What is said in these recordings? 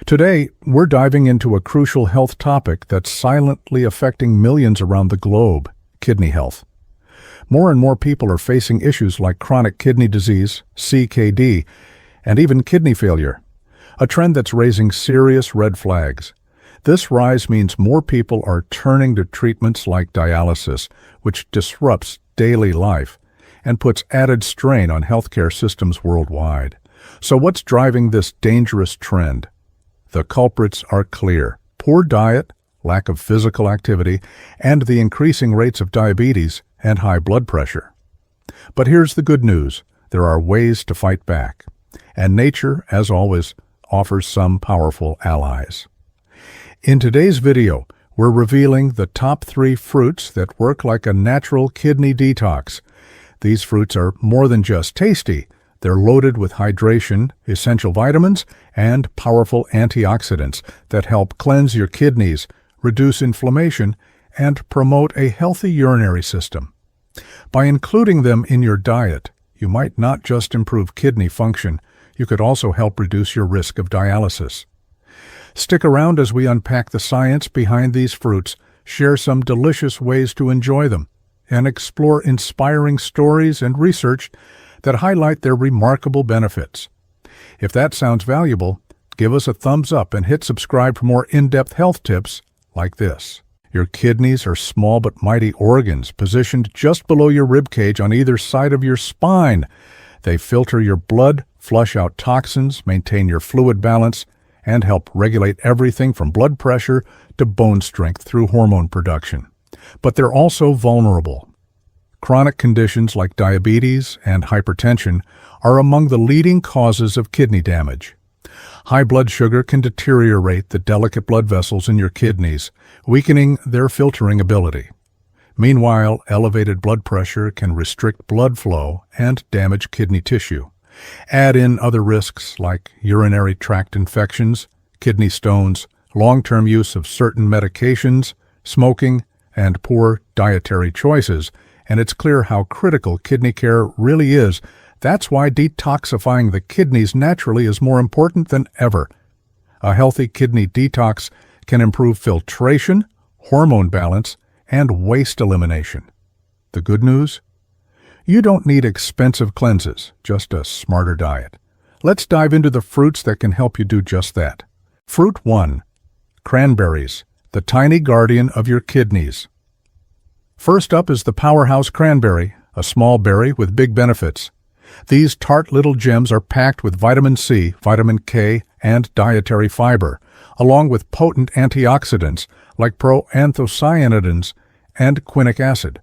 Today, we're diving into a crucial health topic that's silently affecting millions around the globe: kidney health. More and more people are facing issues like chronic kidney disease, CKD, and even kidney failure, a trend that's raising serious red flags. This rise means more people are turning to treatments like dialysis, which disrupts daily life and puts added strain on healthcare systems worldwide. So what's driving this dangerous trend? The culprits are clear: poor diet, lack of physical activity, and the increasing rates of diabetes and high blood pressure. But here's the good news: there are ways to fight back. And nature, as always, offers some powerful allies. In today's video, we're revealing the top 3 fruits that work like a natural kidney detox. These fruits are more than just tasty. They're loaded with hydration, essential vitamins, and powerful antioxidants that help cleanse your kidneys, reduce inflammation, and promote a healthy urinary system. By including them in your diet, you might not just improve kidney function, you could also help reduce your risk of dialysis. Stick around as we unpack the science behind these fruits, share some delicious ways to enjoy them, and explore inspiring stories and research that highlight their remarkable benefits. If that sounds valuable, give us a thumbs up and hit subscribe for more in-depth health tips like this. Your kidneys are small but mighty organs positioned just below your rib cage on either side of your spine. They filter your blood, flush out toxins, maintain your fluid balance, and help regulate everything from blood pressure to bone strength through hormone production. But they're also vulnerable. Chronic conditions like diabetes and hypertension are among the leading causes of kidney damage. High blood sugar can deteriorate the delicate blood vessels in your kidneys, weakening their filtering ability. Meanwhile, elevated blood pressure can restrict blood flow and damage kidney tissue. Add in other risks like urinary tract infections, kidney stones, long-term use of certain medications, smoking, and poor dietary choices, and it's clear how critical kidney care really is. That's why detoxifying the kidneys naturally is more important than ever. A healthy kidney detox can improve filtration, hormone balance, and waste elimination. The good news? You don't need expensive cleanses, just a smarter diet. Let's dive into the fruits that can help you do just that. Fruit 1. Cranberries, the tiny guardian of your kidneys. First up is the powerhouse cranberry, a small berry with big benefits. These tart little gems are packed with vitamin C, vitamin K, and dietary fiber, along with potent antioxidants like proanthocyanidins and quinic acid.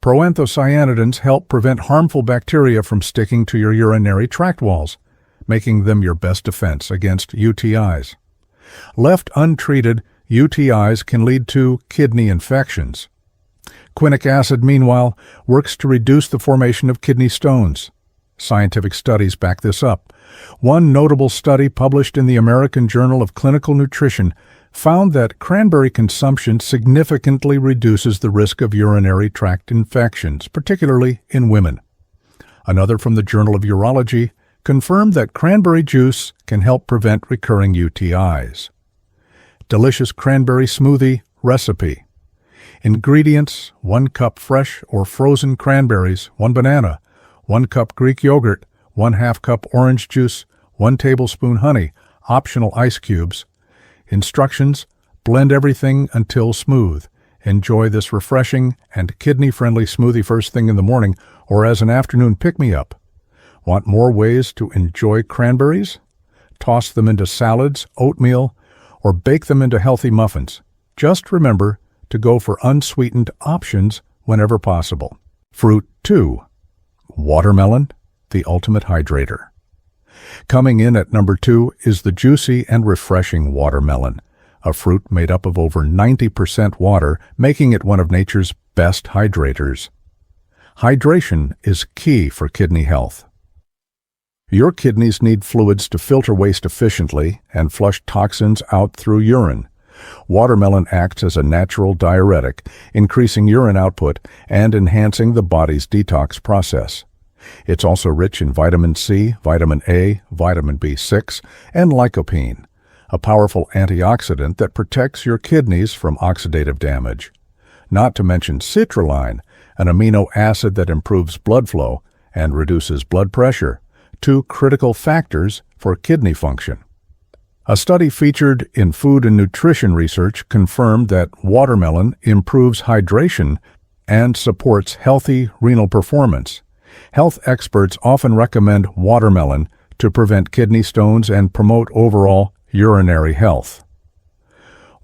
Proanthocyanidins help prevent harmful bacteria from sticking to your urinary tract walls, making them your best defense against UTIs. Left untreated, UTIs can lead to kidney infections. Quinic acid, meanwhile, works to reduce the formation of kidney stones. Scientific studies back this up. One notable study published in the American Journal of Clinical Nutrition found that cranberry consumption significantly reduces the risk of urinary tract infections, particularly in women. Another from the Journal of Urology confirmed that cranberry juice can help prevent recurring UTIs. Delicious cranberry smoothie recipe. Ingredients: 1 cup fresh or frozen cranberries, 1 banana, 1 cup Greek yogurt, 1/2 cup orange juice, 1 tablespoon honey, optional ice cubes. Instructions: blend everything until smooth. Enjoy this refreshing and kidney-friendly smoothie first thing in the morning or as an afternoon pick-me-up. Want more ways to enjoy cranberries? Toss them into salads, oatmeal, or bake them into healthy muffins. Just remember to go for unsweetened options whenever possible. Fruit 2. Watermelon, the ultimate hydrator. Coming in at number 2 is the juicy and refreshing watermelon, a fruit made up of over 90% water, making it one of nature's best hydrators. Hydration is key for kidney health. Your kidneys need fluids to filter waste efficiently and flush toxins out through urine. Watermelon acts as a natural diuretic, increasing urine output and enhancing the body's detox process. It's also rich in vitamin C, vitamin A, vitamin B6, and lycopene, a powerful antioxidant that protects your kidneys from oxidative damage. Not to mention citrulline, an amino acid that improves blood flow and reduces blood pressure, two critical factors for kidney function. A study featured in Food and Nutrition Research confirmed that watermelon improves hydration and supports healthy renal performance. Health experts often recommend watermelon to prevent kidney stones and promote overall urinary health.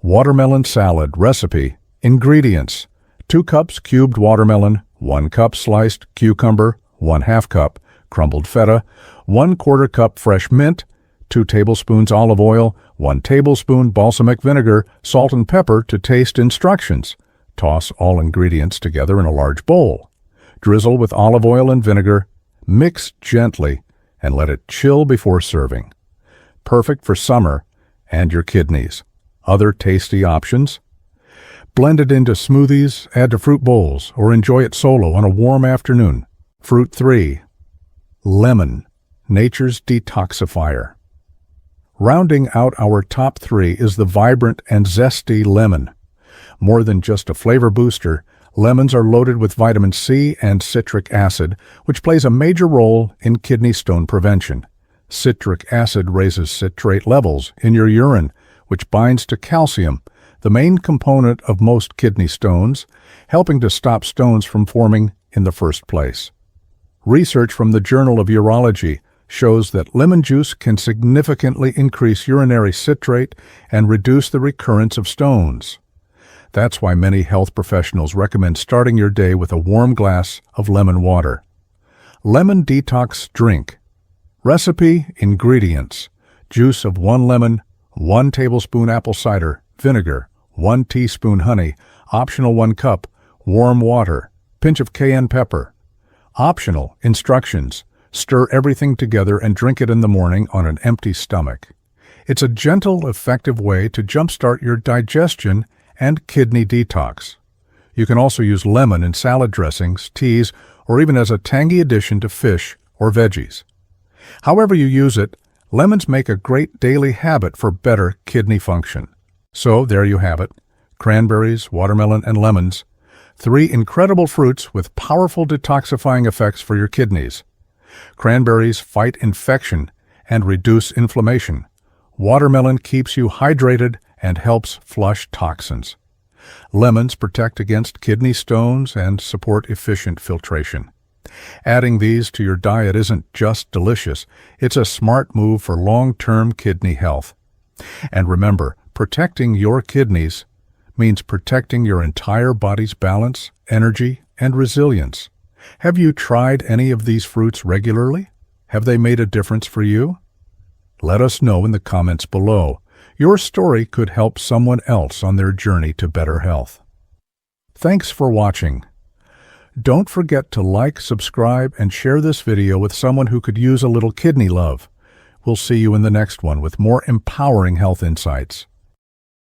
Watermelon salad recipe. Ingredients: 2 cups cubed watermelon, 1 cup sliced cucumber, 1/2 cup crumbled feta, 1/4 cup fresh mint, 2 tablespoons olive oil, 1 tablespoon balsamic vinegar, salt and pepper to taste. Instructions: toss all ingredients together in a large bowl. Drizzle with olive oil and vinegar, mix gently, and let it chill before serving. Perfect for summer and your kidneys. Other tasty options: blend it into smoothies, add to fruit bowls, or enjoy it solo on a warm afternoon. Fruit 3. Lemon, nature's detoxifier. Rounding out our top 3 is the vibrant and zesty lemon. More than just a flavor booster, lemons are loaded with vitamin C and citric acid, which plays a major role in kidney stone prevention. Citric acid raises citrate levels in your urine, which binds to calcium, the main component of most kidney stones, helping to stop stones from forming in the first place. Research from the Journal of Urology shows that lemon juice can significantly increase urinary citrate and reduce the recurrence of stones. That's why many health professionals recommend starting your day with a warm glass of lemon water. Lemon detox drink. Recipe: ingredients: juice of 1 lemon, 1 tablespoon apple cider vinegar, 1 teaspoon honey, optional 1 cup, warm water, pinch of cayenne pepper. Optional. Instructions: stir everything together and drink it in the morning on an empty stomach. It's a gentle, effective way to jumpstart your digestion and kidney detox. You can also use lemon in salad dressings, teas, or even as a tangy addition to fish or veggies. However you use it, lemons make a great daily habit for better kidney function. So there you have it: cranberries, watermelon, and lemons. 3 incredible fruits with powerful detoxifying effects for your kidneys. Cranberries fight infection and reduce inflammation. Watermelon keeps you hydrated and helps flush toxins. Lemons protect against kidney stones and support efficient filtration. Adding these to your diet isn't just delicious, it's a smart move for long-term kidney health. And remember, protecting your kidneys means protecting your entire body's balance, energy, and resilience. Have you tried any of these fruits regularly? Have they made a difference for you? Let us know in the comments below. Your story could help someone else on their journey to better health. Thanks for watching. Don't forget to like, subscribe, and share this video with someone who could use a little kidney love. We'll see you in the next one with more empowering health insights.